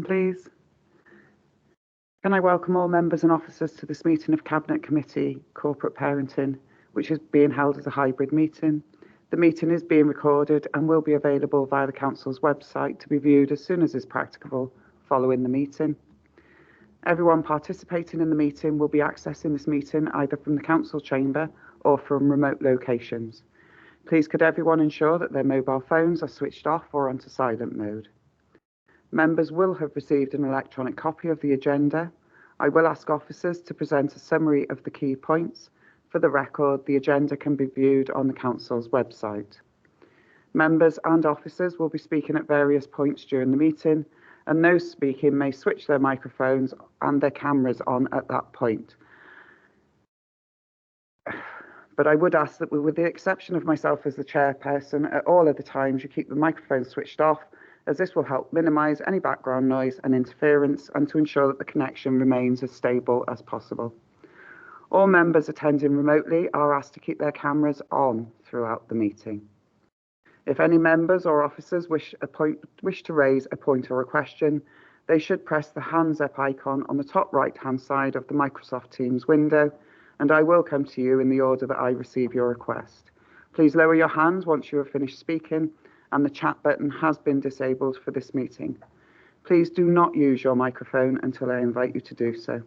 Please. Can I welcome all members and officers to this meeting of Cabinet Committee Corporate Parenting, which is being held as a hybrid meeting. The meeting is being recorded and will be available via the Council's website to be viewed as soon as is practicable following the meeting. Everyone participating in the meeting will be accessing this meeting either from the Council chamber or from remote locations. Please could everyone ensure that their mobile phones are switched off or onto silent mode. Members will have received an electronic copy of the agenda. I will ask officers to present a summary of the key points. For the record, the agenda can be viewed on the Council's website. Members and officers will be speaking at various points during the meeting, and those speaking may switch their microphones and their cameras on at that point. But I would ask that, with the exception of myself as the chairperson, at all other times you keep the microphones switched off, as this will help minimise any background noise and interference and to ensure that the connection remains as stable as possible. All members attending remotely are asked to keep their cameras on throughout the meeting. If any members or officers wish to raise a point or a question, they should press the hands up icon on the top right-hand side of the Microsoft Teams window, and I will come to you in the order that I receive your request. Please lower your hand once you have finished speaking, and the chat button has been disabled for this meeting. Please do not use your microphone until I invite you to do so.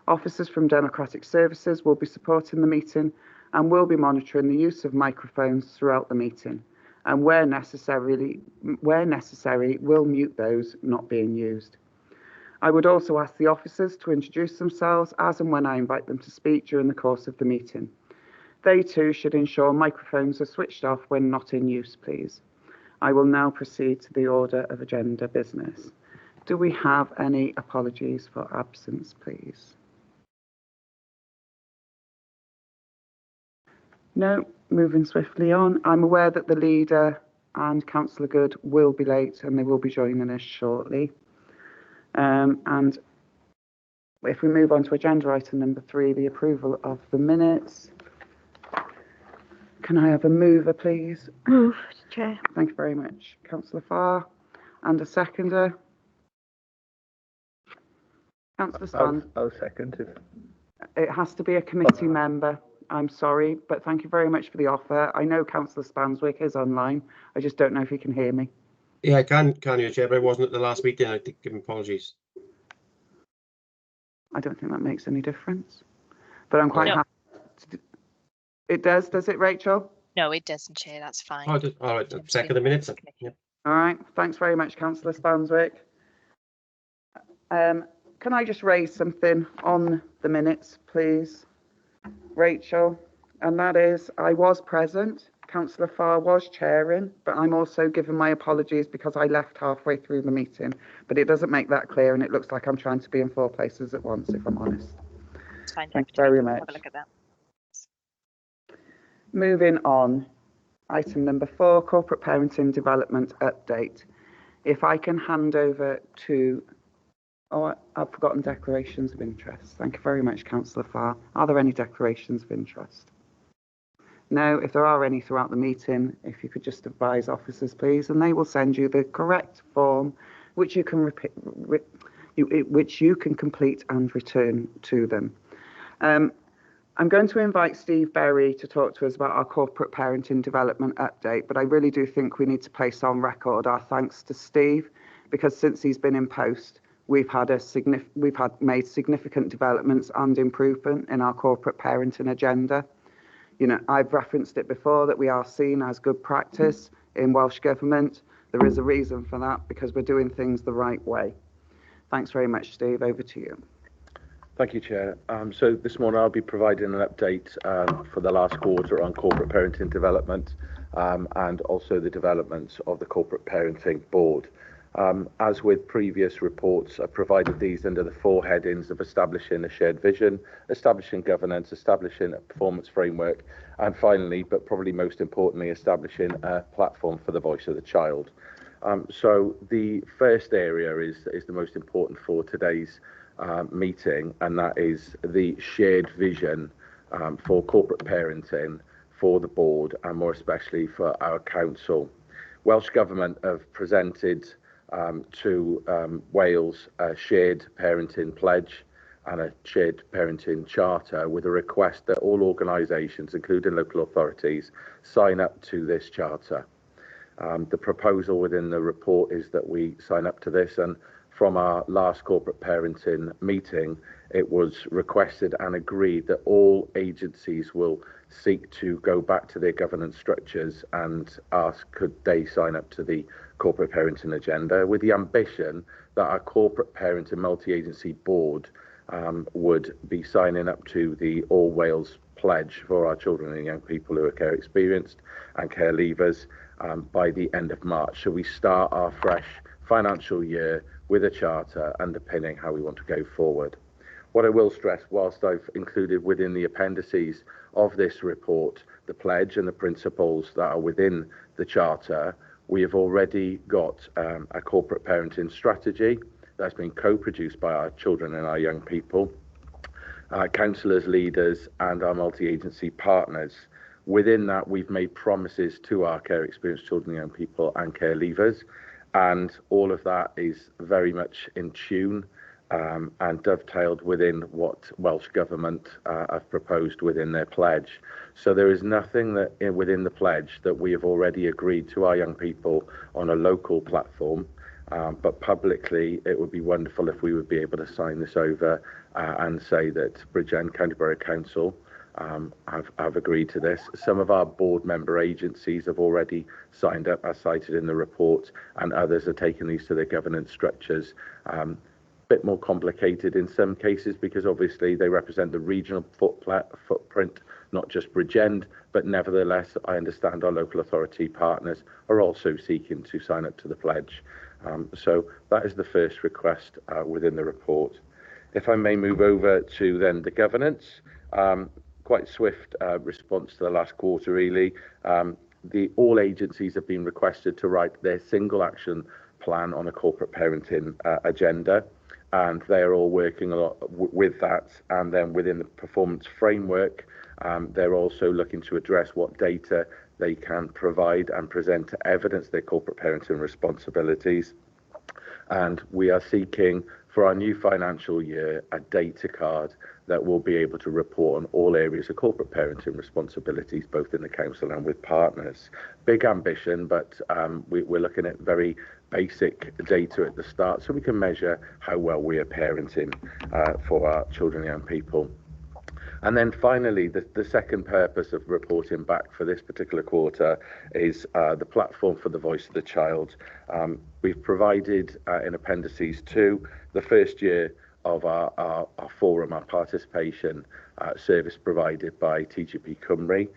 Officers from Democratic Services will be supporting the meeting and will be monitoring the use of microphones throughout the meeting, and where necessary, will mute those not being used. I would also ask the officers to introduce themselves as and when I invite them to speak during the course of the meeting. They too should ensure microphones are switched off when not in use, please. I will now proceed to the order of agenda business. Do we have any apologies for absence, please? No, moving swiftly on. I'm aware that the leader and Councillor Good will be late and they will be joining us shortly. And if we move on to agenda item number 3, the approval of the minutes. Can I have a mover, please? Moved, Chair. Thank you very much, Councillor Farr. And a seconder? Councillor Span. I'll second it. It has to be a committee member. I'm sorry, but thank you very much for the offer. I know Councillor Spanswick is online. I just don't know if he can hear me. Yeah, I can you, Chair, but I wasn't at the last meeting. I give him apologies. I don't think that makes any difference, but I'm quite happy. It does it, Rachel? No, it doesn't, Chair. That's fine. Oh, all right, second the minutes. Yeah. All right, thanks very much, Councillor Spanswick. Can I just raise something on the minutes, please, Rachel? And that is, I was present. Councillor Farr was chairing, but I'm also giving my apologies because I left halfway through the meeting. But it doesn't make that clear, and it looks like I'm trying to be in 4 places at once, if I'm honest. It's fine. Thank you very much. Have a look at that. Moving on, item number 4, corporate parenting development update. If I can hand over to, I've forgotten declarations of interest. Thank you very much, Councillor Farr. Are there any declarations of interest? No, if there are any throughout the meeting, if you could just advise officers, please, and they will send you the correct form, which you can complete and return to them. I'm going to invite Steve Berry to talk to us about our corporate parenting development update, but I really do think we need to place on record our thanks to Steve, because since he's been in post, we've made significant developments and improvement in our corporate parenting agenda. You know, I've referenced it before that we are seen as good practice in Welsh Government. There is a reason for that, because we're doing things the right way. Thanks very much, Steve. Over to you. Thank you, Chair. So this morning I'll be providing an update for the last quarter on corporate parenting development and also the developments of the Corporate Parenting Board. As with previous reports, I've provided these under the 4 headings of establishing a shared vision, establishing governance, establishing a performance framework, and finally, but probably most importantly, establishing a platform for the voice of the child. So the first area is the most important for today's meeting, and that is the shared vision for corporate parenting for the board and more especially for our council. Welsh Government have presented to Wales a shared parenting pledge and a shared parenting charter with a request that all organisations, including local authorities, sign up to this charter. The proposal within the report is that we sign up to this, and from our last corporate parenting meeting, it was requested and agreed that all agencies will seek to go back to their governance structures and ask could they sign up to the corporate parenting agenda, with the ambition that our corporate parenting multi-agency board would be signing up to the All Wales pledge for our children and young people who are care experienced and care leavers by the end of March. So we start our fresh financial year with a charter underpinning how we want to go forward. What I will stress, whilst I've included within the appendices of this report the pledge and the principles that are within the charter, we have already got a corporate parenting strategy that's been co-produced by our children and our young people, counsellors, leaders and our multi-agency partners. Within that, we've made promises to our care experienced children, young people and care leavers, and all of that is very much in tune and dovetailed within what Welsh Government have proposed within their pledge. So there is nothing that within the pledge that we have already agreed to our young people on a local platform, but publicly it would be wonderful if we would be able to sign this over and say that Bridgend County Borough Council have agreed to this. Some of our board member agencies have already signed up, as cited in the report, and others are taking these to their governance structures. Bit more complicated in some cases because obviously they represent the regional footprint, not just Bridgend, but nevertheless I understand our local authority partners are also seeking to sign up to the pledge. So that is the first request within the report. If I may move over to then the governance, quite swift response to the last quarter really. All agencies have been requested to write their single action plan on a corporate parenting agenda, and they are all working a lot with that. And then within the performance framework, they're also looking to address what data they can provide and present to evidence their corporate parenting responsibilities. And we are seeking for our new financial year a data card that will be able to report on all areas of corporate parenting responsibilities, both in the council and with partners. Big ambition, but we're looking at very basic data at the start so we can measure how well we are parenting for our children and young people. And then finally, the second purpose of reporting back for this particular quarter is the platform for the voice of the child. We've provided in appendices 2 the first year of our forum, our participation service provided by TGP Cymru.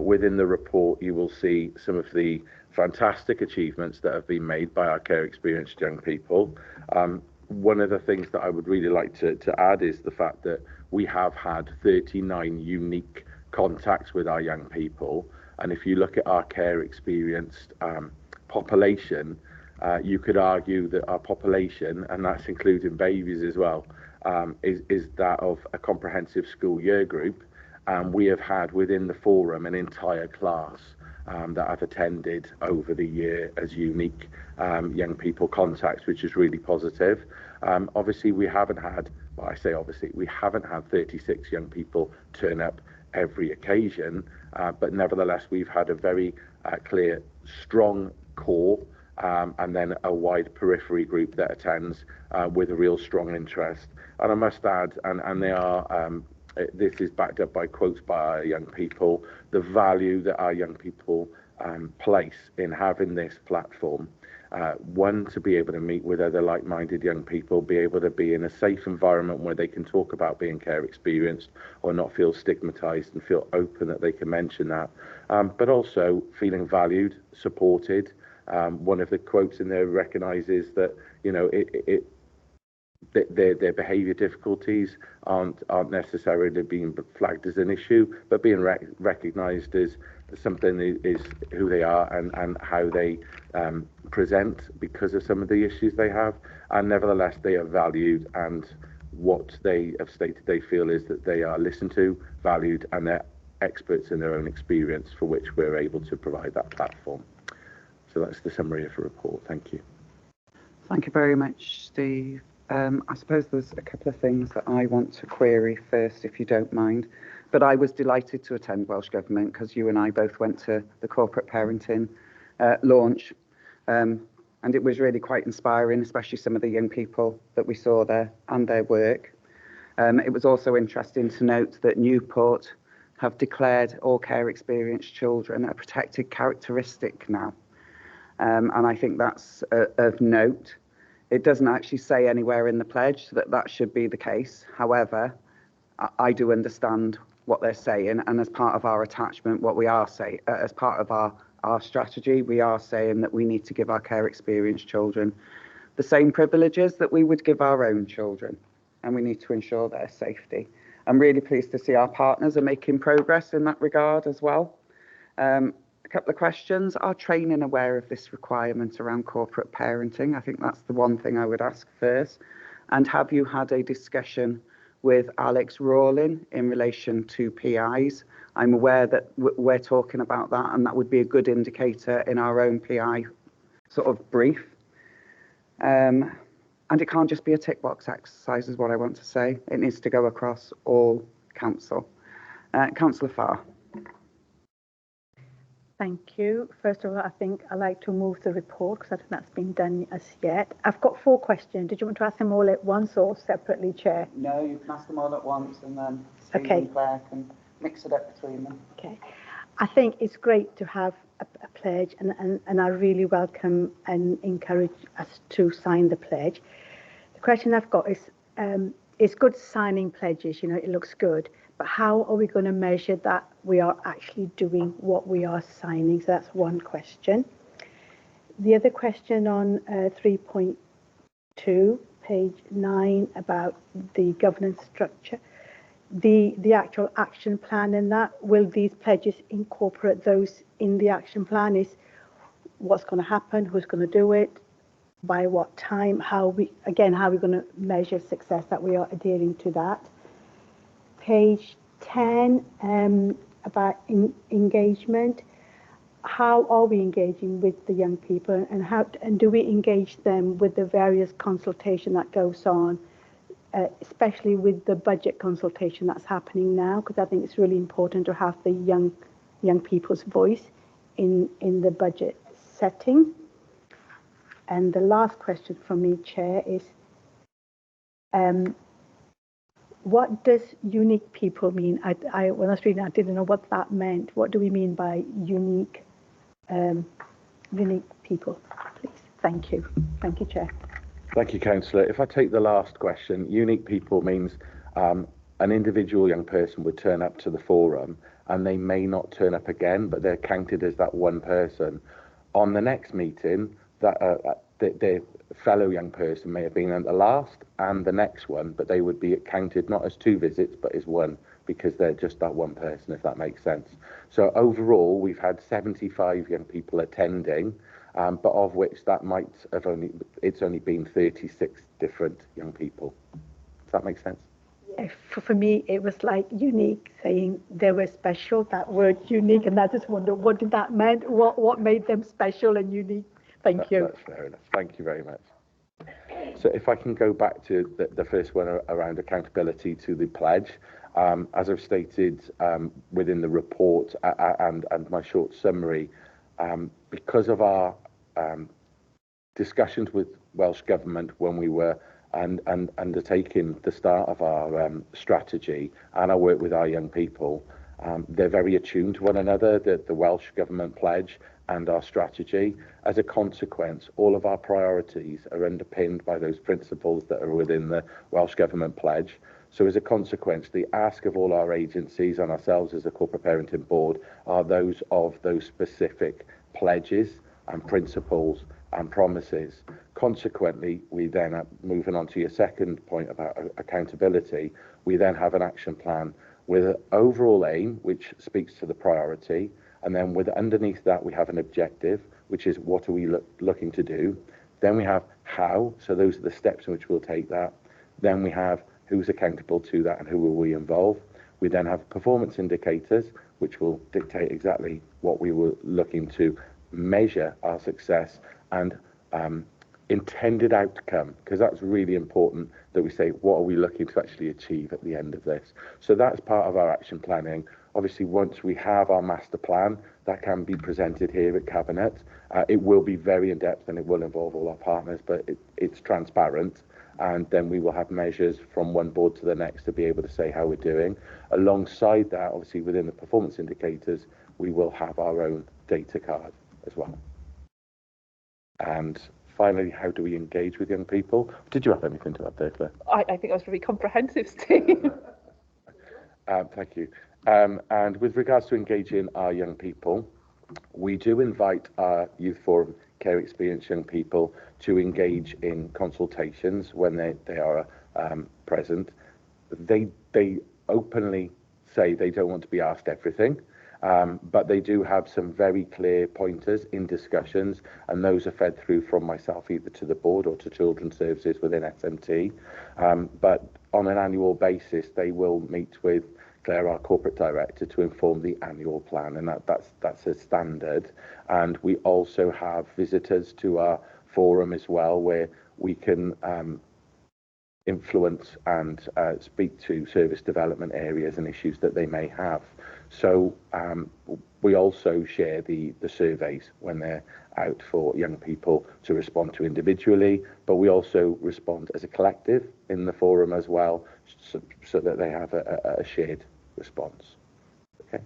Within the report, you will see some of the fantastic achievements that have been made by our care experienced young people. One of the things that I would really like to add is the fact that we have had 39 unique contacts with our young people. And if you look at our care experienced population, you could argue that our population, and that's including babies as well, is that of a comprehensive school year group. And we have had within the forum an entire class that I've attended over the year as unique young people contacts, which is really positive. Obviously, we haven't had, well, I say obviously, we haven't had 36 young people turn up every occasion, but nevertheless, we've had a very clear, strong core and then a wide periphery group that attends with a real strong interest. And I must add, and they are, this is backed up by quotes by our young people, the value that our young people place in having this platform. One, to be able to meet with other like-minded young people, be able to be in a safe environment where they can talk about being care experienced or not feel stigmatized and feel open that they can mention that, but also feeling valued, supported. One of the quotes in there recognizes that, you know, their behaviour difficulties aren't necessarily being flagged as an issue, but being recognised as something is who they are and how they present because of some of the issues they have. And nevertheless, they are valued, and what they have stated they feel is that they are listened to, valued, and they're experts in their own experience, for which we're able to provide that platform. So that's the summary of the report. Thank you. Thank you very much, Steve. I suppose there's a couple of things that I want to query first, if you don't mind. But I was delighted to attend Welsh Government because you and I both went to the corporate parenting launch. And it was really quite inspiring, especially some of the young people that we saw there and their work. It was also interesting to note that Newport have declared all care experienced children a protected characteristic now. And I think that's of note. It doesn't actually say anywhere in the pledge that that should be the case. However, I do understand what they're saying, and as part of our attachment, what we are saying, as part of our strategy, we are saying that we need to give our care experienced children the same privileges that we would give our own children, and we need to ensure their safety. I'm really pleased to see our partners are making progress in that regard as well. A couple of questions. Are training aware of this requirement around corporate parenting? I think that's the one thing I would ask first. And have you had a discussion with Alex Rawlin in relation to PIs? I'm aware that we're talking about that, and that would be a good indicator in our own PI sort of brief. And it can't just be a tick box exercise is what I want to say. It needs to go across all council. Councillor Farr. Thank you. First of all, I think I'd like to move the report because I think that's been done as yet. I've got 4 questions. Did you want to ask them all at once or separately, Chair? No, you can ask them all at once, and then Steve Okay. and Claire can mix it up between them. Okay. I think it's great to have a pledge, and I really welcome and encourage us to sign the pledge. The question I've got is, it's good signing pledges, you know, it looks good, but how are we going to measure that we are actually doing what we are signing? So that's one question. The other question on 3.2, page 9, about the governance structure, the actual action plan, and that, will these pledges incorporate those in the action plan? Is what's going to happen, who's going to do it, by what time, how are we going to measure success that we are adhering to that? Page 10, about engagement. How are we engaging with the young people, and do we engage them with the various consultation that goes on, especially with the budget consultation that's happening now? Because I think it's really important to have the young people's voice in the budget setting. And the last question from me, Chair, is what does unique people mean? When I was reading, I didn't know what that meant. What do we mean by unique people, please? Thank you. Thank you, Chair. Thank you, Councillor. If I take the last question, unique people means an individual young person would turn up to the forum and they may not turn up again, but they're counted as that one person. On the next meeting, that their fellow young person may have been at the last and the next one, but they would be counted not as 2 visits, but as 1, because they're just that one person, if that makes sense. So overall, we've had 75 young people attending, but of which that might have it's only been 36 different young people. Does that make sense? For me, it was like unique, saying they were special, that word unique, and I just wonder what did that mean? What made them special and unique? Thank you. That's fair enough. Thank you very much. So if I can go back to the first one around accountability to the pledge, as I've stated within the report and my short summary, because of our discussions with Welsh Government when we were undertaking the start of our strategy and our work with our young people, they're very attuned to one another, the Welsh Government pledge and our strategy. As a consequence, all of our priorities are underpinned by those principles that are within the Welsh Government pledge. So as a consequence, the ask of all our agencies and ourselves as a corporate parenting board are those of those specific pledges and principles and promises. Consequently, we then, moving on to your second point about accountability, we then have an action plan with an overall aim, which speaks to the priority, and then with underneath that we have an objective, which is what are we looking to do. Then we have how, so those are the steps in which we'll take that. Then we have who's accountable to that and who will we involve. We then have performance indicators, which will dictate exactly what we were looking to measure our success and intended outcome, because that's really important that we say, what are we looking to actually achieve at the end of this? So that's part of our action planning. Obviously, once we have our master plan, that can be presented here at Cabinet. It will be very in-depth and it will involve all our partners, but it's transparent. And then we will have measures from one board to the next to be able to say how we're doing. Alongside that, obviously, within the performance indicators, we will have our own data card as well. And finally, how do we engage with young people? Did you have anything to add there, Claire? I think that was really comprehensive, Steve. Thank you. And with regards to engaging our young people, we do invite our Youth Forum Care Experience young people to engage in consultations when they are present. They openly say they don't want to be asked everything, but they do have some very clear pointers in discussions, and those are fed through from myself either to the board or to Children's Services within SMT. But on an annual basis, they will meet with Claire, our corporate director, to inform the annual plan, and that's a standard. And we also have visitors to our forum as well, where we can influence and speak to service development areas and issues that they may have. So we also share the surveys when they're out for young people to respond to individually, but we also respond as a collective in the forum as well, so that they have a shared response. Okay.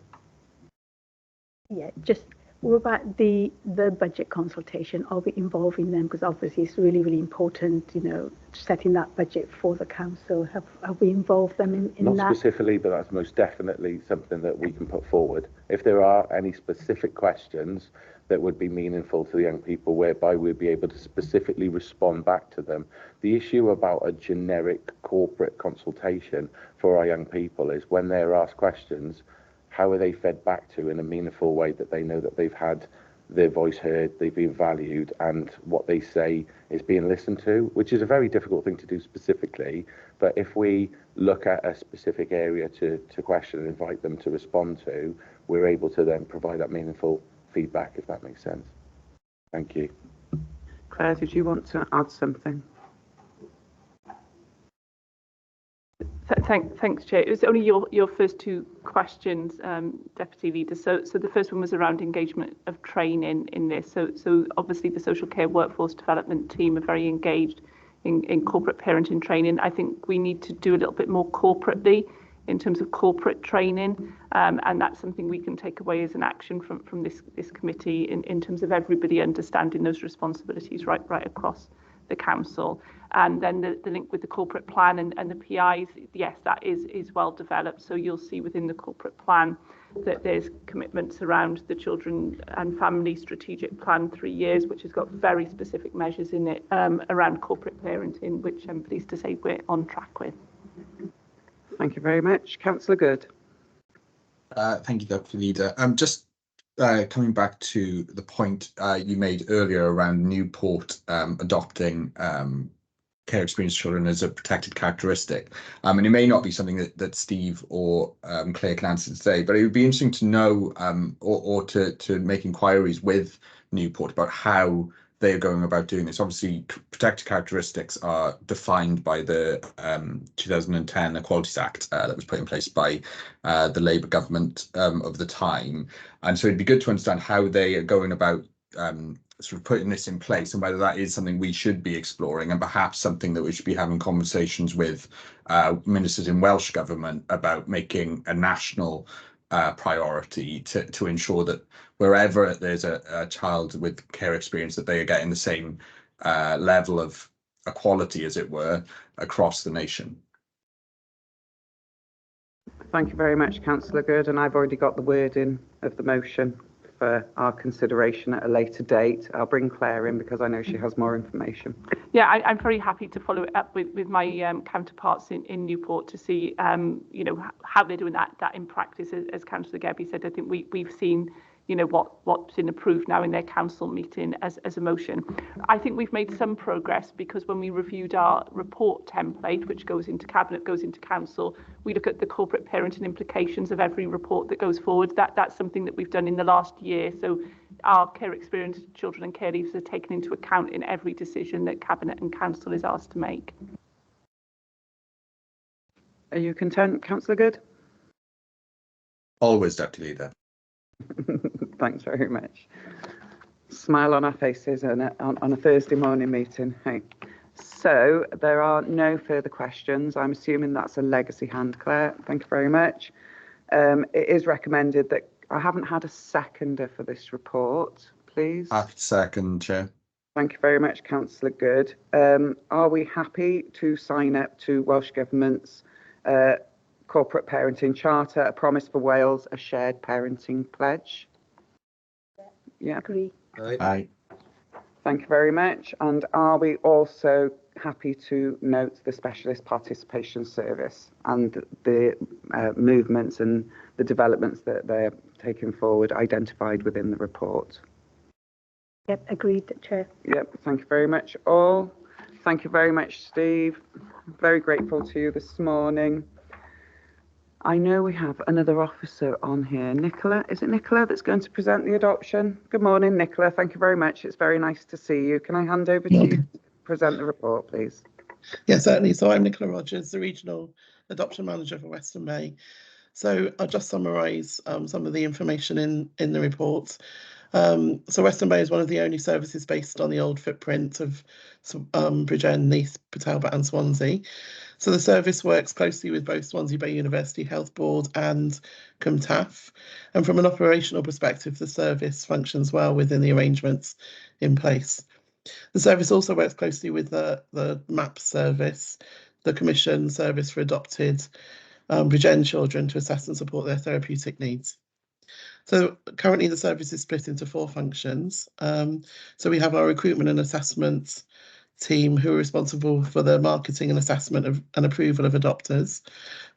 Yeah, just what about the budget consultation? Are we involving them? Because obviously it's really, really important, you know, setting that budget for the council. Have we involved them in that? Not specifically, but that's most definitely something that we can put forward. If there are any specific questions that would be meaningful to the young people, whereby we'd be able to specifically respond back to them. The issue about a generic corporate consultation for our young people is when they're asked questions, how are they fed back to in a meaningful way that they know that they've had their voice heard, they've been valued, and what they say is being listened to, which is a very difficult thing to do specifically. But if we look at a specific area to question and invite them to respond to, we're able to then provide that meaningful feedback, if that makes sense. Thank you. Claire, did you want to add something? Thanks, Chair. It was only your first two questions, Deputy Leader. So the first one was around engagement of training in this. So obviously the social care workforce development team are very engaged in corporate parenting training. I think we need to do a little bit more corporately in terms of corporate training, and that's something we can take away as an action from this committee in terms of everybody understanding those responsibilities right across the council. And then the link with the corporate plan and the PIs, yes, that is well developed. So you'll see within the corporate plan that there's commitments around the children and family strategic plan 3 years, which has got very specific measures in it around corporate parenting, which I'm pleased to say we're on track with. Thank you very much. Councillor Good. Thank you, Deputy Leader. Just coming back to the point you made earlier around Newport adopting care experience children as a protected characteristic. And it may not be something that Steve or Claire can answer today, but it would be interesting to know or to make inquiries with Newport about how they're going about doing this. Obviously, protected characteristics are defined by the 2010 Equalities Act that was put in place by the Labour government of the time. And so it'd be good to understand how they are going about sort of putting this in place, and whether that is something we should be exploring, and perhaps something that we should be having conversations with ministers in Welsh Government about making a national priority to ensure that wherever there's a child with care experience, that they are getting the same level of equality, as it were, across the nation. Thank you very much, Councillor Good, and I've already got the wording of the motion for our consideration at a later date. I'll bring Claire in because I know she has more information. Yeah, I'm very happy to follow it up with my counterparts in Newport to see you know, how they're doing that in practice. As Councillor Gebbie said, I think we've seen, you know, what's been approved now in their council meeting as a motion. I think we've made some progress, because when we reviewed our report template, which goes into Cabinet, goes into council, we look at the corporate parenting implications of every report that goes forward. That's something that we've done in the last year. So our care experience children and care leavers are taken into account in every decision that Cabinet and Council is asked to make. Are you content, Councillor Good? Always, Deputy Leader. Thanks very much. Smile on our faces on a Thursday morning meeting. Hey. So there are no further questions. I'm assuming that's a legacy hand, Claire. Thank you very much. It is recommended that I haven't had a seconder for this report, please. Happy to second, Chair. Thank you very much, Councillor Good. Are we happy to sign up to Welsh Government's Corporate Parenting Charter, a promise for Wales, a shared parenting pledge? Yeah. Agree. Aye. Thank you very much. And are we also happy to note the Specialist Participation Service and the movements and the developments that they're taking forward identified within the report? Yep, agreed, Chair. Yep, thank you very much all. Thank you very much, Steve. Very grateful to you this morning. I know we have another officer on here. Nicola, is it Nicola that's going to present the adoption? Good morning, Nicola. Thank you very much. It's very nice to see you. Can I hand over to you to present the report, please? Yeah, certainly. So I'm Nicola Rogers, the Regional Adoption Manager for Western Bay. So I'll just summarise some of the information in the report. So Western Bay is one of the only services based on the old footprint of Bridgend, Neath, Port Talbot and Swansea. So the service works closely with both Swansea Bay University Health Board and CumTAF. And from an operational perspective, the service functions well within the arrangements in place. The service also works closely with the MAP service, the Commission Service for Adopted Bridgend children, to assess and support their therapeutic needs. So currently the service is split into 4 functions. So we have our recruitment and assessment team who are responsible for the marketing and assessment of and approval of adopters.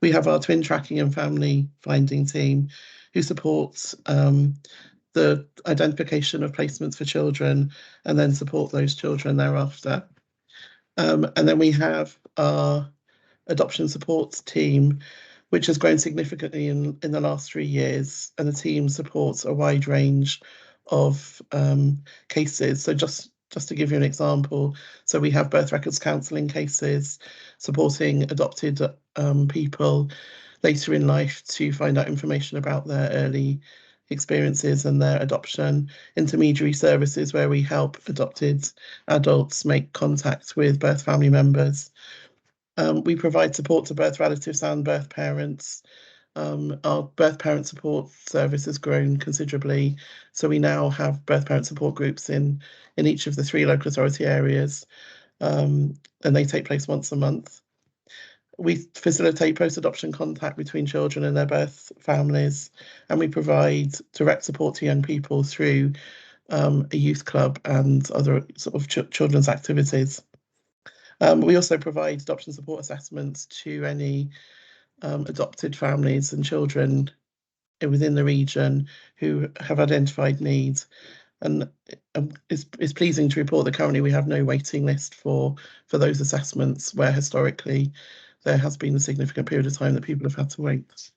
We have our twin tracking and family finding team who supports the identification of placements for children and then support those children thereafter. And then we have our adoption supports team, which has grown significantly in the last 3 years, and the team supports a wide range of cases. So just to give you an example, so we have birth records counselling cases, supporting adopted people later in life to find out information about their early experiences and their adoption, intermediary services where we help adopted adults make contact with birth family members. We provide support to birth relatives and birth parents. Our birth parent support service has grown considerably, so we now have birth parent support groups in each of the 3 local authority areas, and they take place once a month. We facilitate post-adoption contact between children and their birth families, and we provide direct support to young people through a youth club and other sort of children's activities. We also provide adoption support assessments to any adopted families and children within the region who have identified needs. And it's pleasing to report that currently we have no waiting list for those assessments, where historically there has been a significant period of time that people have had to wait.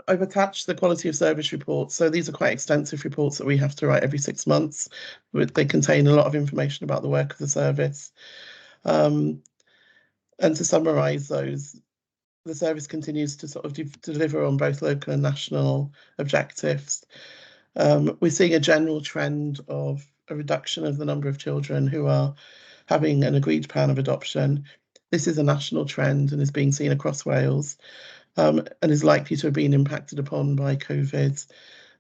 I've attached the quality of service reports. So these are quite extensive reports that we have to write every 6 months. They contain a lot of information about the work of the service. And to summarise those, the service continues to sort of deliver on both local and national objectives. We're seeing a general trend of a reduction of the number of children who are having an agreed plan of adoption. This is a national trend and is being seen across Wales, and is likely to have been impacted upon by COVID,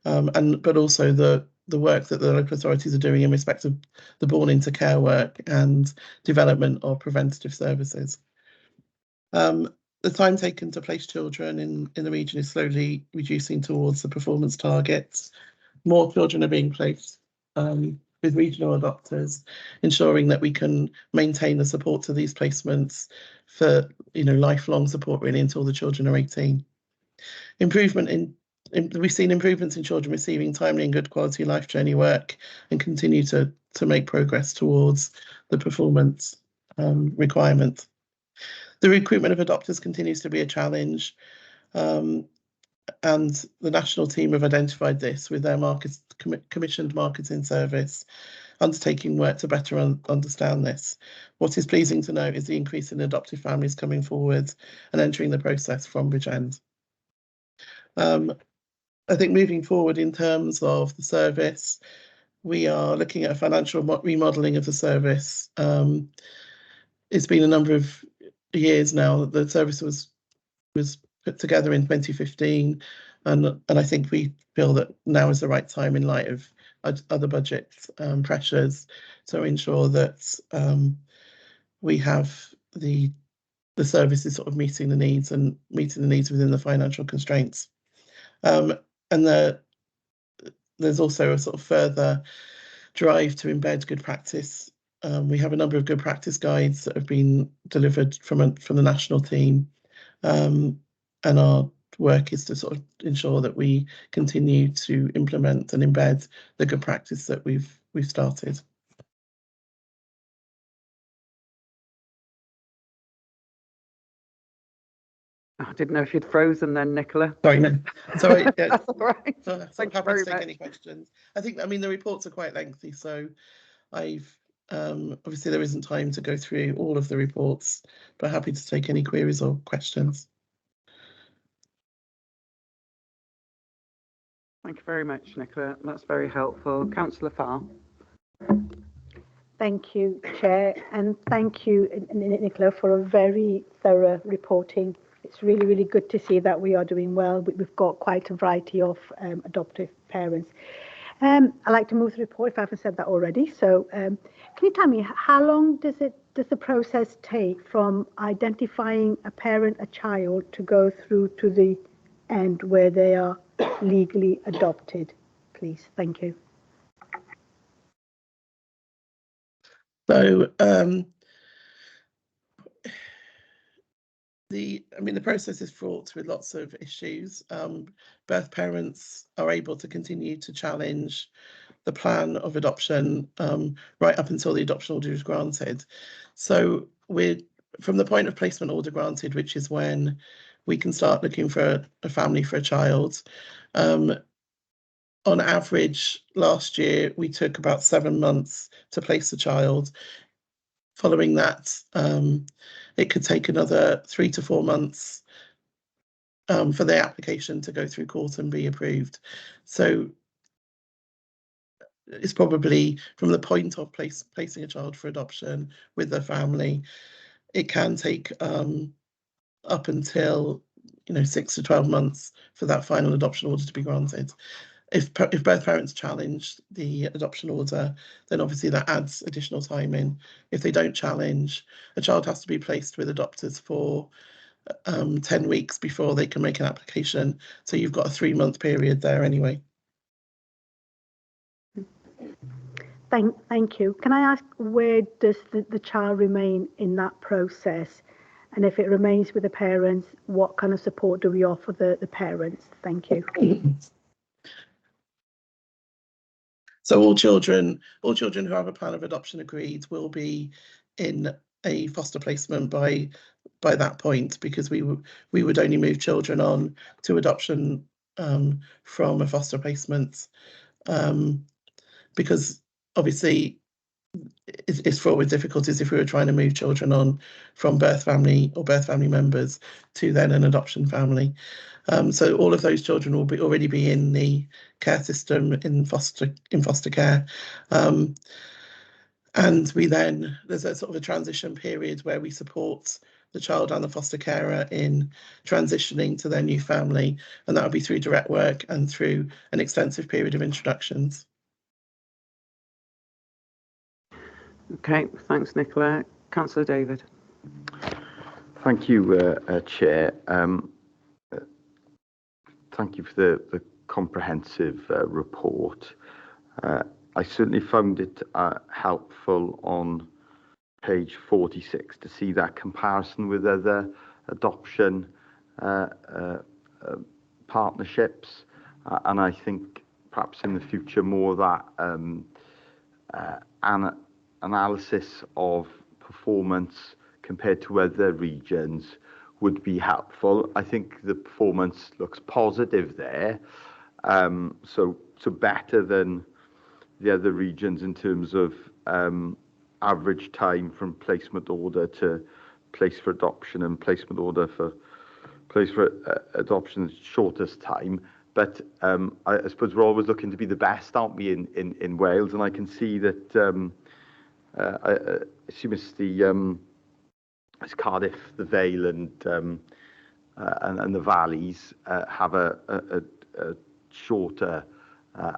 but also the work that the local authorities are doing in respect of the born into care work and development of preventative services. The time taken to place children in the region is slowly reducing towards the performance targets. More children are being placed with regional adopters, ensuring that we can maintain the support to these placements for lifelong support really until the children are 18. We've seen improvements in children receiving timely and good quality life journey work, and continue to make progress towards the performance requirement. The recruitment of adopters continues to be a challenge. and the national team have identified this with their commissioned marketing service, undertaking work to better understand this. What is pleasing to note is the increase in adoptive families coming forward and entering the process from Bridgend. I think moving forward in terms of the service, we are looking at a financial remodelling of the service. It's been a number of years now that the service was put together in 2015, and I think we feel that now is the right time in light of other budget pressures to ensure that we have the services sort of meeting the needs within the financial constraints. And there's also a sort of further drive to embed good practice. We have a number of good practice guides that have been delivered from the national team, and our work is to sort of ensure that we continue to implement and embed the good practice that we've started. I didn't know if you'd frozen then, Nicola. Sorry, no. Sorry, yeah. That's all right. So Thank I'm you very happy to take much. any questions. I mean, the reports are quite lengthy, so I've obviously there isn't time to go through all of the reports, but happy to take any queries or questions. Thank you very much, Nicola. That's very helpful. Councillor Farr. Thank you, Chair, and thank you, Nicola, for a very thorough reporting. It's really, really good to see that we are doing well. We've got quite a variety of adoptive parents. I'd like to move the report if I haven't said that already. So can you tell me how long does the process take from identifying a parent, a child, to go through to the end where they are legally adopted, please? Thank you. So the process is fraught with lots of issues. Birth parents are able to continue to challenge the plan of adoption right up until the adoption order is granted. So from the point of placement order granted, which is when we can start looking for a family for a child. On average, last year, we took about 7 months to place a child. Following that, it could take another 3 to 4 months for the application to go through court and be approved. So it's probably from the point of placing a child for adoption with their family, it can take up until 6 to 12 months for that final adoption order to be granted. If both parents challenge the adoption order, then obviously that adds additional time in. If they don't challenge, a child has to be placed with adopters for 10 weeks before they can make an application. So you've got a 3-month period there anyway. Thank you. Can I ask, where does the child remain in that process? And if it remains with the parents, what kind of support do we offer the parents? Thank you. So all children who have a plan of adoption agreed will be in a foster placement by that point, because we would only move children on to adoption from a foster placement, because obviously it's fraught with difficulties if we were trying to move children on from birth family or birth family members to then an adoption family. So all of those children will already be in the care system in foster care. And there's a sort of a transition period where we support the child and the foster carer in transitioning to their new family, and that will be through direct work and through an extensive period of introductions. Okay, thanks, Nicola. Councillor David. Thank you, Chair. Thank you for the comprehensive report. I certainly found it helpful on page 46 to see that comparison with other adoption partnerships, and I think perhaps in the future more of that analysis of performance compared to other regions would be helpful. I think the performance looks positive there, so better than the other regions in terms of average time from placement order to place for adoption, and placement order for place for adoption shortest time. But I suppose we're always looking to be the best, aren't we, in Wales? And I can see that I assume it's Cardiff, the Vale, and the Valleys have a shorter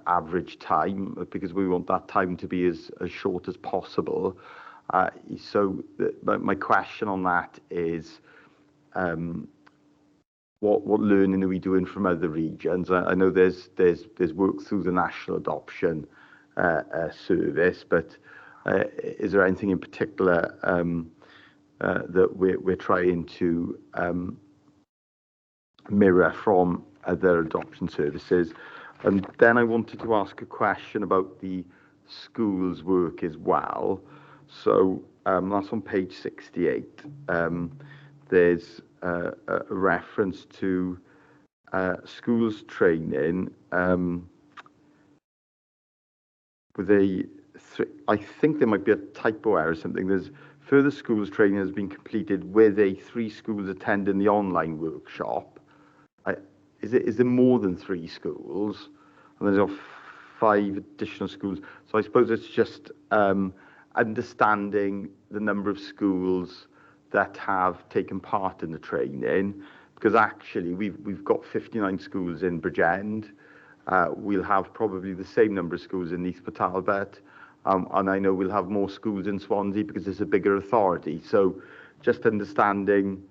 average time, because we want that time to be as short as possible. So my question on that is, what learning are we doing from other regions? I know there's work through the National Adoption Service, but is there anything in particular that we're trying to mirror from other adoption services? And then I wanted to ask a question about the schools work as well. So that's on page 68. There's a reference to schools training with I think there might be a typo error or something. There's further schools training has been completed with 3 schools attending the online workshop. Is there more than 3 schools? And there's 5 additional schools. So I suppose it's just understanding the number of schools that have taken part in the training, because actually we've got 59 schools in Bridgend. We'll have probably the same number of schools in Neath Talbot, and I know we'll have more schools in Swansea because it's a bigger authority. So just understanding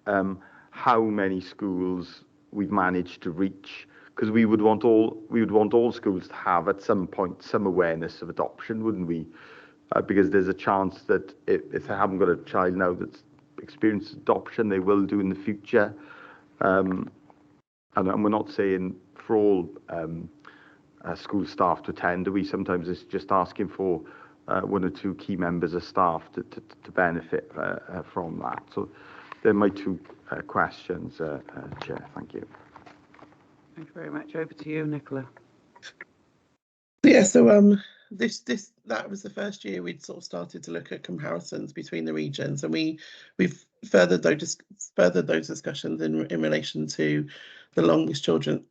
how many schools we've managed to reach, because we would want all schools to have at some point some awareness of adoption, wouldn't we? Because there's a chance that if they haven't got a child now that's experienced adoption, they will do in the future. And we're not saying for all school staff to attend, do we? Sometimes it's just asking for 1 or 2 key members of staff to benefit from that. So they're my 2 questions, Chair. Thank you. Thank you very much. Over to you, Nicola. Yeah, so that was the first year we'd sort of started to look at comparisons between the regions, and we've furthered those discussions in relation to the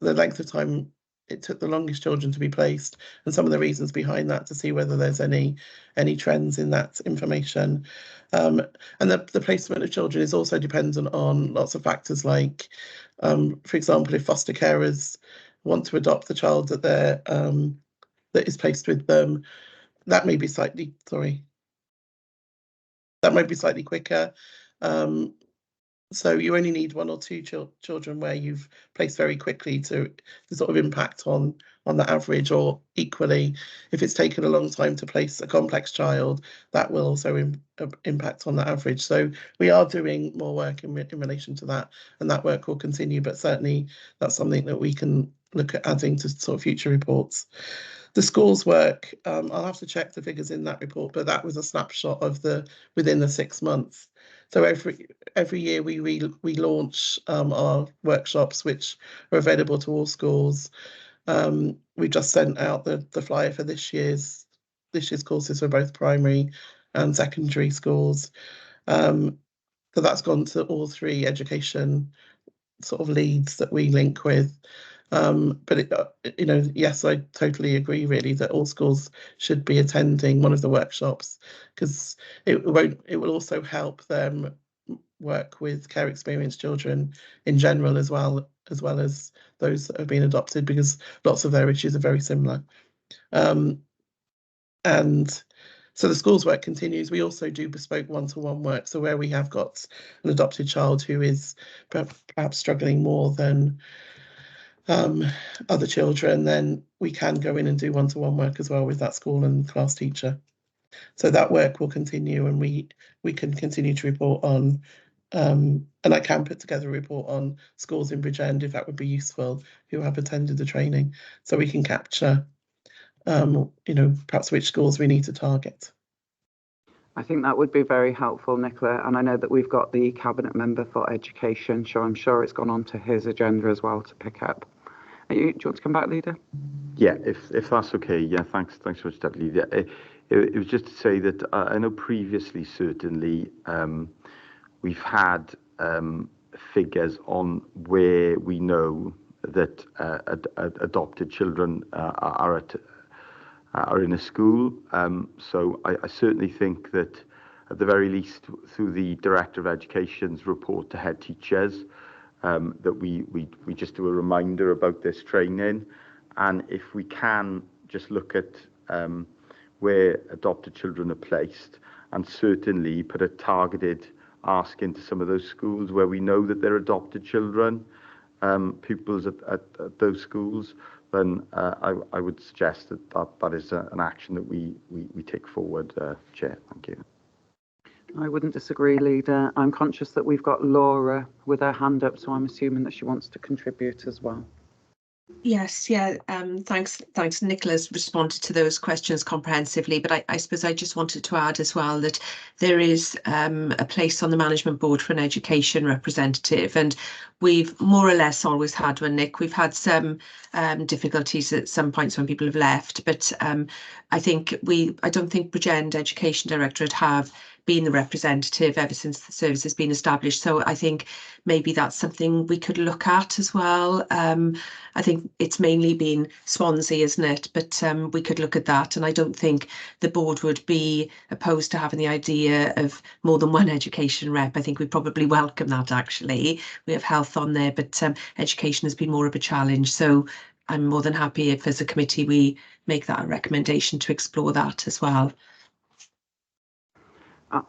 length of time it took the longest children to be placed, and some of the reasons behind that, to see whether there's any trends in that information. And the placement of children is also dependent on lots of factors, like, for example, if foster carers want to adopt the child that is placed with them, that may be slightly quicker. So you only need 1 or 2 children where you've placed very quickly to sort of impact on the average, or equally, if it's taken a long time to place a complex child, that will also impact on the average. So we are doing more work in relation to that, and that work will continue, but certainly that's something that we can look at adding to sort of future reports. The schools work, I'll have to check the figures in that report, but that was a snapshot of within the 6 months. So every year we launch our workshops, which are available to all schools. We just sent out the flyer for this year's courses for both primary and secondary schools. So that's gone to all 3 education sort of leads that we link with. But yes, I totally agree, really, that all schools should be attending one of the workshops, because it will also help them work with care experienced children in general, as well as those that have been adopted, because lots of their issues are very similar. And so the schools work continues. We also do bespoke one-to-one work, so where we have got an adopted child who is perhaps struggling more than other children, then we can go in and do one-to-one work as well with that school and class teacher. So that work will continue, and we can continue to report on, and I can put together a report on schools in Bridgend, if that would be useful, who have attended the training, so we can capture perhaps which schools we need to target. I think that would be very helpful, Nicola, and I know that we've got the Cabinet Member for Education, so I'm sure it's gone on to his agenda as well to pick up. Do you want to come back, Leader? Yeah, if that's okay. Yeah, thanks so much, Deputy Leader. It was just to say that I know previously, certainly, we've had figures on where we know that adopted children are in a school. So I certainly think that, at the very least, through the Director of Education's report to head teachers, that we just do a reminder about this training, and if we can just look at where adopted children are placed, and certainly put a targeted ask into some of those schools where we know that they're adopted children, pupils at those schools, then I would suggest that is an action that we take forward, Chair. Thank you. I wouldn't disagree, Leader. I'm conscious that we've got Laura with her hand up, so I'm assuming that she wants to contribute as well. Yes, yeah, thanks. Nicola's responded to those questions comprehensively, but I suppose I just wanted to add as well that there is a place on the management board for an education representative, and we've more or less always had one, Nick. We've had some difficulties at some points when people have left, but I don't think Bridgend Education Directorate have been the representative ever since the service has been established. So I think maybe that's something we could look at as well. I think it's mainly been Swansea, isn't it? But we could look at that. And I don't think the board would be opposed to having the idea of more than one education rep. I think we probably welcome that, actually. We have health on there, but education has been more of a challenge. So I'm more than happy if, as a committee, we make that a recommendation to explore that as well.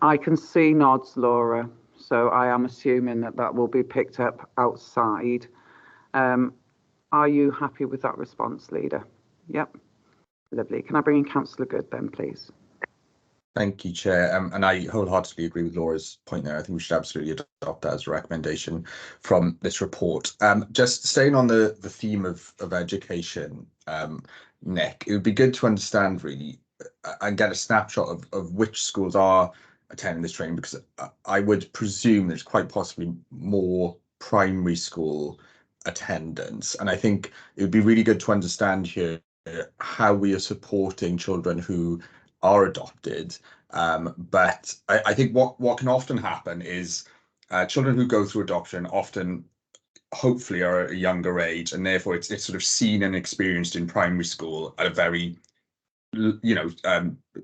I can see nods, Laura, so I am assuming that will be picked up outside. Are you happy with that response, Leader? Yep. Lovely. Can I bring in Councillor Good then, please? Thank you, Chair. And I wholeheartedly agree with Laura's point there. I think we should absolutely adopt that as a recommendation from this report. Just staying on the theme of education, Nick, it would be good to understand really and get a snapshot of which schools are attending this training, because I would presume there's quite possibly more primary school attendance. And I think it would be really good to understand here how we are supporting children who are adopted. But I think what can often happen is children who go through adoption often hopefully are at a younger age, and therefore it's sort of seen and experienced in primary school at a very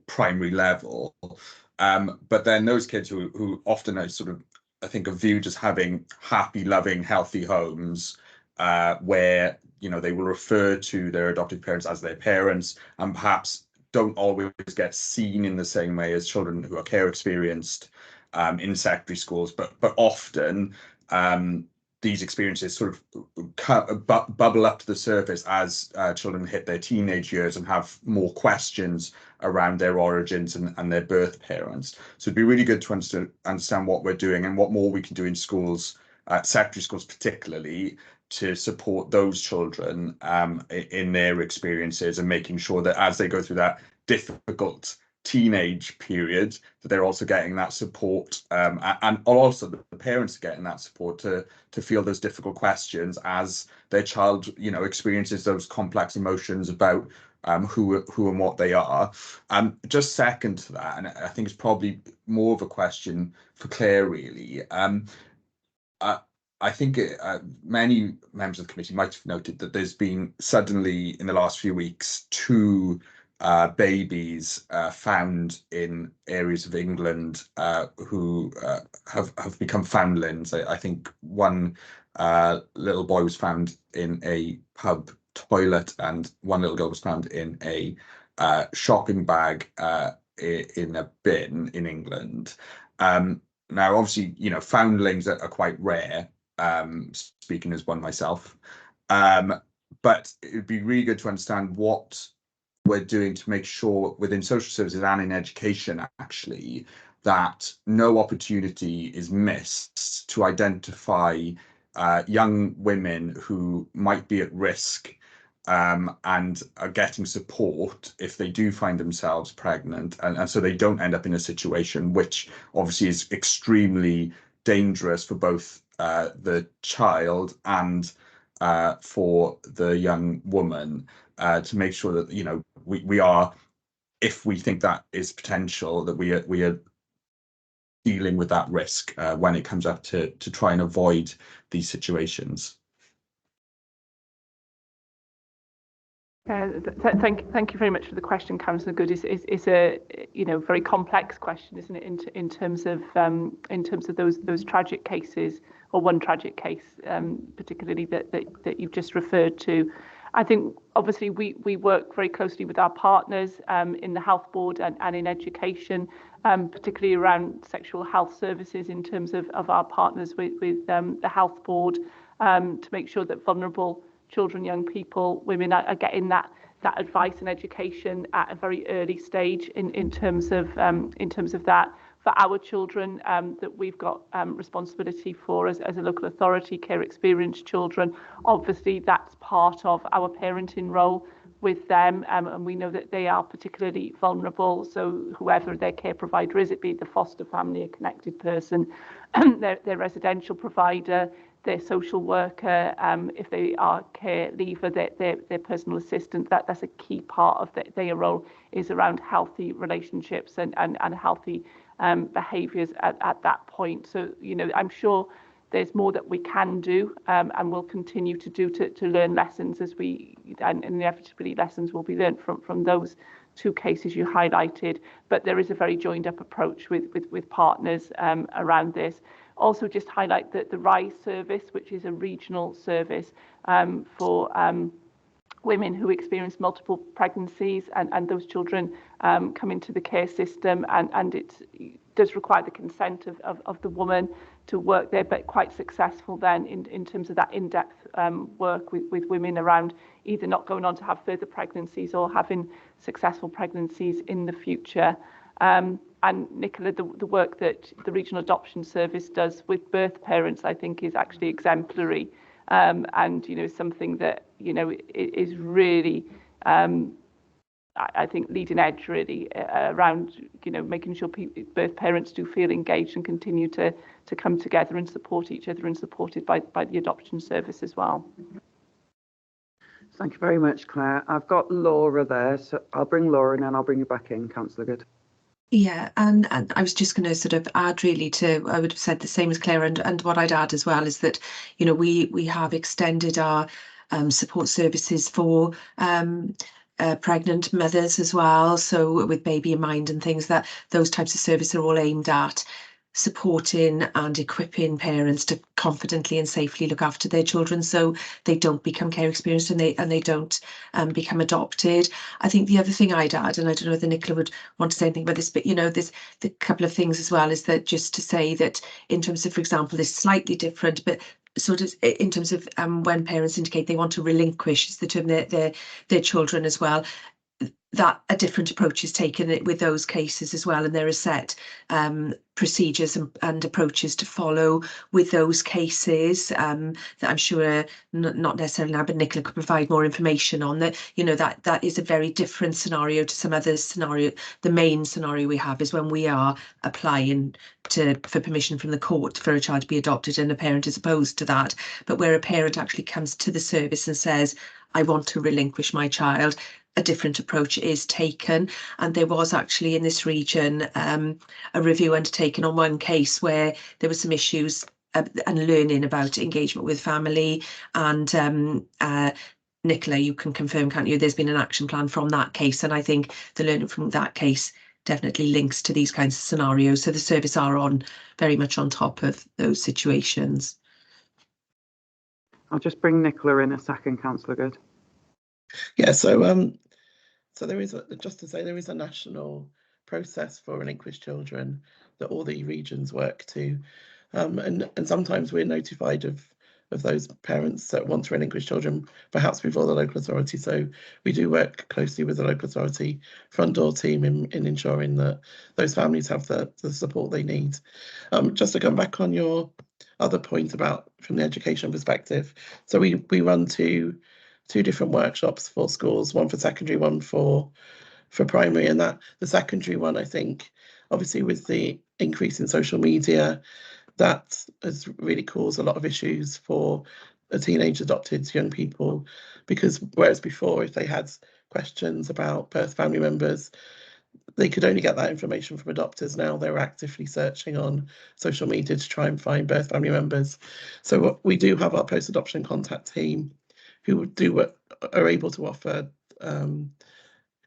primary level. But then those kids who often are sort of, I think, are viewed as having happy, loving, healthy homes, where they will refer to their adopted parents as their parents, and perhaps don't always get seen in the same way as children who are care experienced in secondary schools, but often these experiences sort of bubble up to the surface as children hit their teenage years and have more questions around their origins and their birth parents. So it'd be really good to understand what we're doing and what more we can do in schools, secondary schools particularly, to support those children in their experiences, and making sure that as they go through that difficult teenage period, that they're also getting that support, and also the parents are getting that support to feel those difficult questions as their child experiences those complex emotions about who and what they are. Just second to that, and I think it's probably more of a question for Claire really. I think many members of the committee might have noted that there's been suddenly in the last few weeks 2 babies found in areas of England who have become foundlings. I think one little boy was found in a pub toilet, and one little girl was found in a shopping bag in a bin in England. Now, obviously, foundlings are quite rare, speaking as one myself, but it would be really good to understand what we're doing to make sure within social services and in education, actually, that no opportunity is missed to identify young women who might be at risk and are getting support if they do find themselves pregnant, and so they don't end up in a situation which obviously is extremely dangerous for both the child and for the young woman, to make sure that, you know, we are, if we think that is potential, that we are dealing with that risk when it comes up to try and avoid these situations. Thank you very much for the question, Councillor Good. It's a, you know, very complex question, isn't it, in terms of those tragic cases, or one tragic case particularly that you've just referred to. I think obviously we work very closely with our partners in the Health Board and in education, particularly around sexual health services, in terms of our partners with the Health Board, to make sure that vulnerable children, young people, women are getting that advice and education at a very early stage in terms of that. For our children that we've got responsibility for as a local authority, care experienced children, obviously that's part of our parenting role with them, and we know that they are particularly vulnerable. So whoever their care provider is, it be the foster family, a connected person, their residential provider, their social worker, if they are care leaver, their personal assistant, that's a key part of their role, is around healthy relationships and healthy behaviours at that point. So, you know, I'm sure there's more that we can do and will continue to do to learn lessons, as and inevitably lessons will be learned from those two cases you highlighted. But there is a very joined up approach with partners around this. Also, just highlight that the RISE service, which is a regional service for women who experience multiple pregnancies, and those children come into the care system, and it does require the consent of the woman to work there, but quite successful then in terms of that in-depth work with women around either not going on to have further pregnancies or having successful pregnancies in the future. And Nicola, the work that the Regional Adoption Service does with birth parents, I think, is actually exemplary, and, you know, something that, you know, is really, I think, leading edge really around, you know, making sure birth parents do feel engaged and continue to come together and support each other, and supported by the adoption service as well. Thank you very much, Claire. I've got Laura there, so I'll bring Laura and then I'll bring you back in, Councillor Good. Yeah, and I was just going to sort of add really to, I would have said the same as Claire, and what I'd add as well is that, you know, we have extended our support services for pregnant mothers as well. So with Baby in Mind and things, that those types of services are all aimed at supporting and equipping parents to confidently and safely look after their children, so they don't become care experienced and they don't become adopted. I think the other thing I'd add, and I don't know whether Nicola would want to say anything about this, but, you know, there's the couple of things as well, is that just to say that in terms of, for example, this slightly different, but sort of in terms of when parents indicate they want to relinquish, is the term, their children as well, that a different approach is taken with those cases as well, and there are set procedures and approaches to follow with those cases that I'm sure not necessarily now, but Nicola could provide more information on that. You know, that is a very different scenario to some other scenario. The main scenario we have is when we are applying for permission from the court for a child to be adopted and a parent is opposed to that, but where a parent actually comes to the service and says, I want to relinquish my child, a different approach is taken. And there was actually in this region a review undertaken on one case where there were some issues and learning about engagement with family, and Nicola, you can confirm, can't you, there's been an action plan from that case, and I think the learning from that case definitely links to these kinds of scenarios, so the service are very much on top of those situations. I'll just bring Nicola in a second, Councillor Good. Yeah, so there is just to say, there is a national process for relinquished children that all the regions work to, and sometimes we're notified of those parents that want to relinquish children, perhaps before the local authority. So we do work closely with the local authority front door team in ensuring that those families have the support they need. Just to come back on your other point about from the education perspective, so we run two two different workshops for schools, one for secondary, one for primary. And that the secondary one, I think, obviously with the increase in social media, that has really caused a lot of issues for teenage adopted young people, because whereas before, if they had questions about birth family members, they could only get that information from adopters. Now they're actively searching on social media to try and find birth family members. So we do have our post-adoption contact team who are able to offer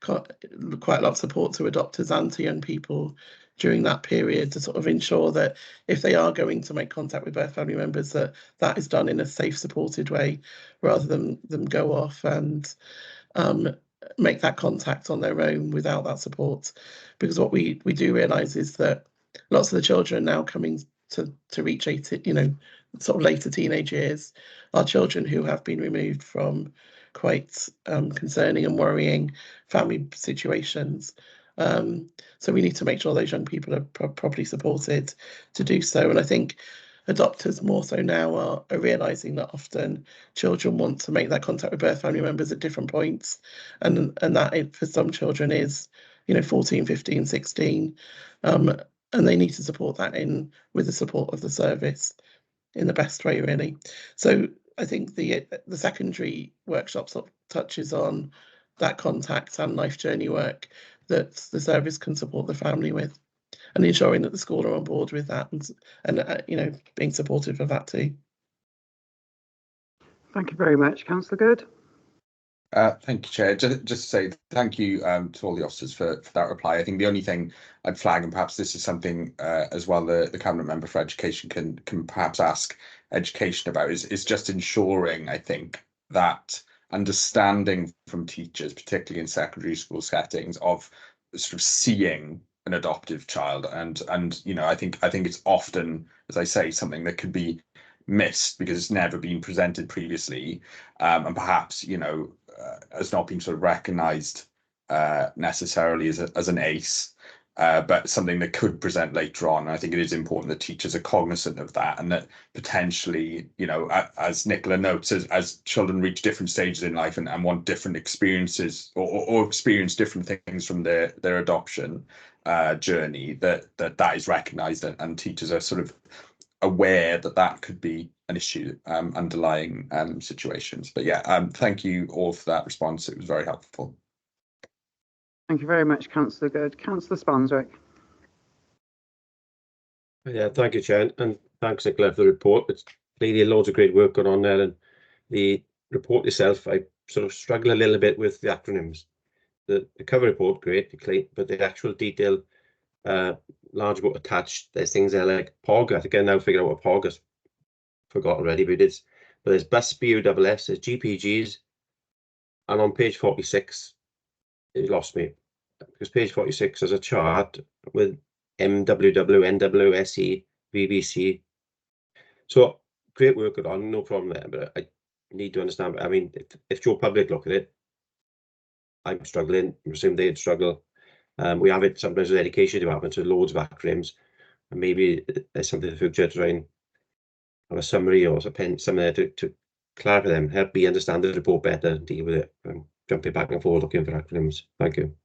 quite a lot of support to adopters and to young people during that period, to sort of ensure that if they are going to make contact with birth family members, that is done in a safe, supported way, rather than them go off and make that contact on their own without that support. Because what we do realise is that lots of the children now coming to reach 18, sort of later teenage years, are children who have been removed from quite concerning and worrying family situations. So we need to make sure those young people are properly supported to do so. And I think adopters more so now are realising that often children want to make that contact with birth family members at different points. And that for some children is, 14, 15, 16. And they need to support that with the support of the service in the best way, really. So I think the secondary workshop sort of touches on that contact and life journey work that the service can support the family with, and ensuring that the school are on board with that, and being supportive of that too. Thank you very much, Councillor Good. Thank you, Chair. Just to say thank you to all the officers for that reply. I think the only thing I'd flag, and perhaps this is something as well the Cabinet Member for Education can perhaps ask Education about, is just ensuring, I think, that understanding from teachers, particularly in secondary school settings, of sort of seeing an adoptive child, and I think it's often, as I say, something that could be missed because it's never been presented previously, and perhaps has not been sort of recognised necessarily as an ACE, but something that could present later on. And I think it is important that teachers are cognizant of that, and that potentially, as Nicola notes, as children reach different stages in life and want different experiences or experience different things from their adoption journey, that is recognised, and teachers are sort of aware that could be an issue underlying situations. But yeah, thank you all for that response. It was very helpful. Thank you very much, Councillor Good. Councillor Sponswick. Yeah, thank you, Chair, and thanks, Nicola, for the report. It's clearly loads of great work going on there, and the report itself, I sort of struggle a little bit with the acronyms. The cover report, great, but the actual detail, large book attached, there's things there like POG. I think I now figured out what POG is. Forgot already, but there's BUS, BUSS, there's GPGs, and on page 46, it lost me, because page 46 has a chart with MWW, NW, SE, VBC. So great work on, no problem there, but I need to understand. I mean, if Joe Public look at it, I'm struggling, I assume they'd struggle. We have it sometimes with education departments with loads of acronyms, and maybe there's something in the future to try and have a summary or something there to clarify them, help me understand the report better and deal with it. I'm jumping back and forth looking for acronyms. Thank you.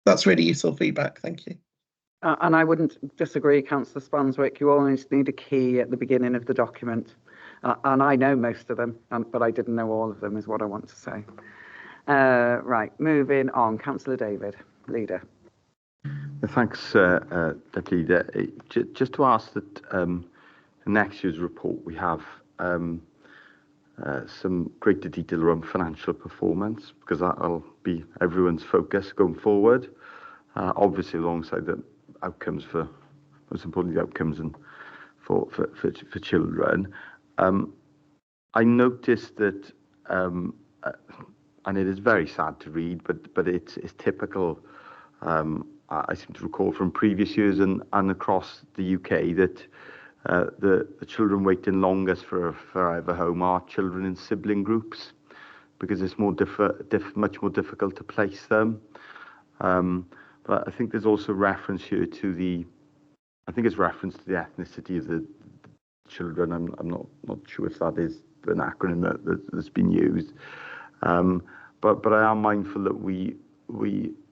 That's really useful feedback. Thank you. And I wouldn't disagree, Councillor Sponswick. You always need a key at the beginning of the document. And I know most of them, but I didn't know all of them, is what I want to say. Right, moving on. Councillor David, Leader. Thanks, Deputy Leader. Just to ask that in next year's report we have some greater detail around financial performance, because that'll be everyone's focus going forward. Obviously, alongside the outcomes most importantly, the outcomes and for children. I noticed that, and it is very sad to read, but it's typical. I seem to recall from previous years and across the UK that the children waiting longest for a forever home are children in sibling groups, because it's much more difficult to place them. But I think there's also reference here to I think it's reference to the ethnicity of the children. I'm not sure if that is an acronym that's been used. But I am mindful that we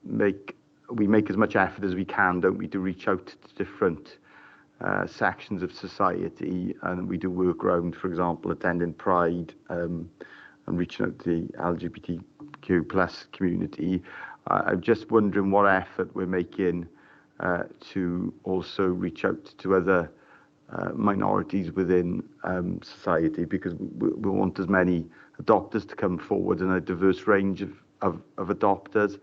make as much effort as we can, don't we, to reach out to different sections of society, and we do work around, for example, attending Pride and reaching out to the LGBTQ plus community. I'm just wondering what effort we're making to also reach out to other minorities within society, because we want as many adopters to come forward and a diverse range of adopters.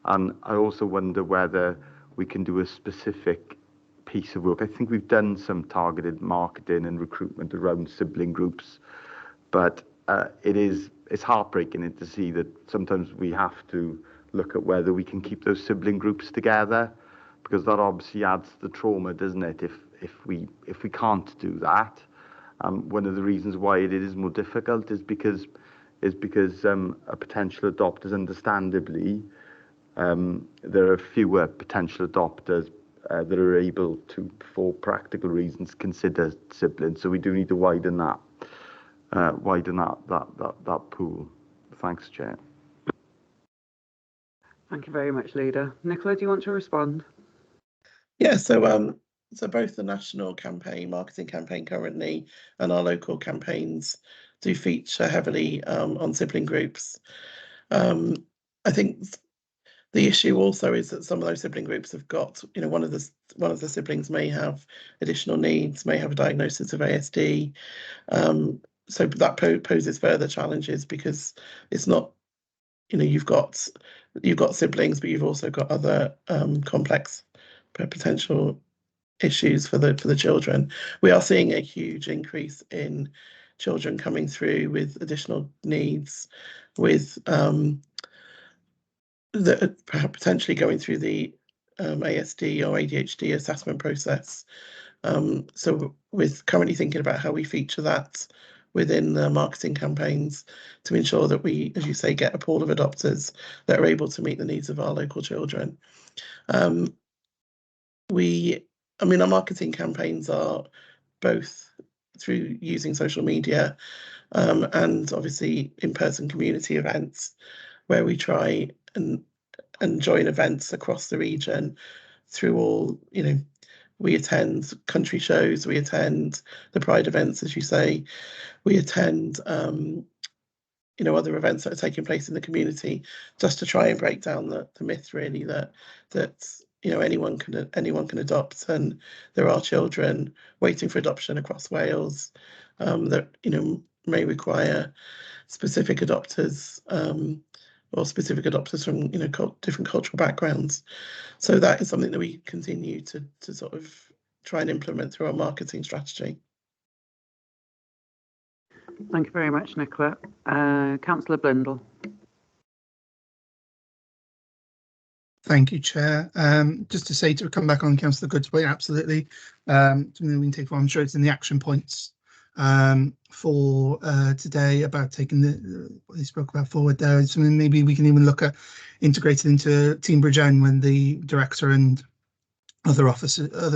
And I also wonder whether we can do a specific piece of work. I think we've done some targeted marketing and recruitment around sibling groups, but it's heartbreaking to see that sometimes we have to look at whether we can keep those sibling groups together, because that obviously adds to the trauma, doesn't it? If we can't do that, one of the reasons why it is more difficult is because a potential adopters, understandably, there are fewer potential adopters that are able to, for practical reasons, consider siblings. So we do need to widen that pool. Thanks, Chair. Thank you very much, Leader. Nicola, do you want to respond? Yeah, so both the national campaign, marketing campaign currently, and our local campaigns do feature heavily on sibling groups. I think the issue also is that some of those sibling groups have got, one of the siblings may have additional needs, may have a diagnosis of ASD. So that poses further challenges, because it's not, you've got siblings, but you've also got other complex potential issues for the children. We are seeing a huge increase in children coming through with additional needs, with perhaps potentially going through the ASD or ADHD assessment process. So we're currently thinking about how we feature that within the marketing campaigns to ensure that we, as you say, get a pool of adopters that are able to meet the needs of our local children. Our marketing campaigns are both through using social media and obviously in-person community events, where we try and join events across the region through all, we attend country shows, we attend the Pride events, as you say, we attend, other events that are taking place in the community, just to try and break down the myth, really, that anyone can adopt, and there are children waiting for adoption across Wales that may require specific adopters or specific adopters from different cultural backgrounds. So that is something that we continue to sort of try and implement through our marketing strategy. Thank you very much, Nicola. Councillor Blundell. Thank you, Chair. Just to say, to come back on Councillor Good's point, absolutely. Something that we can take on. I'm sure it's in the action points for today about taking what they spoke about forward there. It's something maybe we can even look at integrated into Team Bridgend, when the director and other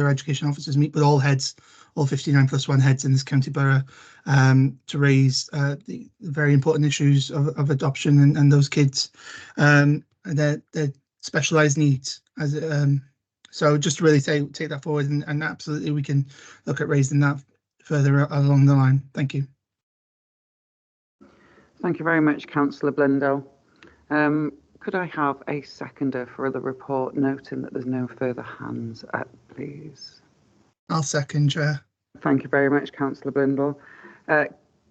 education officers meet with all heads, all 59+1 heads in this county borough, to raise the very important issues of adoption and those kids and their specialised needs. So just to really take that forward, and absolutely we can look at raising that further along the line. Thank you. Thank you very much, Councillor Blundell. Could I have a seconder for the report, noting that there's no further hands up, please? I'll second, Chair. Thank you very much, Councillor Blundell.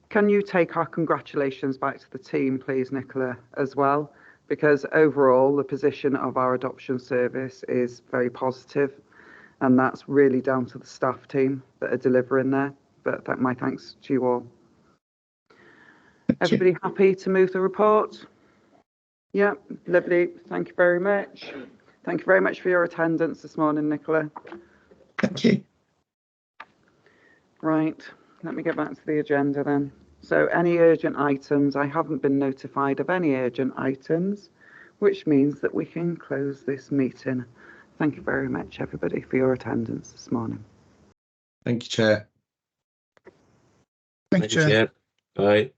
Can you take our congratulations back to the team, please, Nicola, as well? Because overall, the position of our adoption service is very positive, and that's really down to the staff team that are delivering there. But my thanks to you all. Everybody happy to move the report? Yeah, lovely. Thank you very much. Thank you very much for your attendance this morning, Nicola. Thank you. Right, let me get back to the agenda then. So any urgent items? I haven't been notified of any urgent items, which means that we can close this meeting. Thank you very much, everybody, for your attendance this morning. Thank you, Chair. Thank you, Chair. Bye.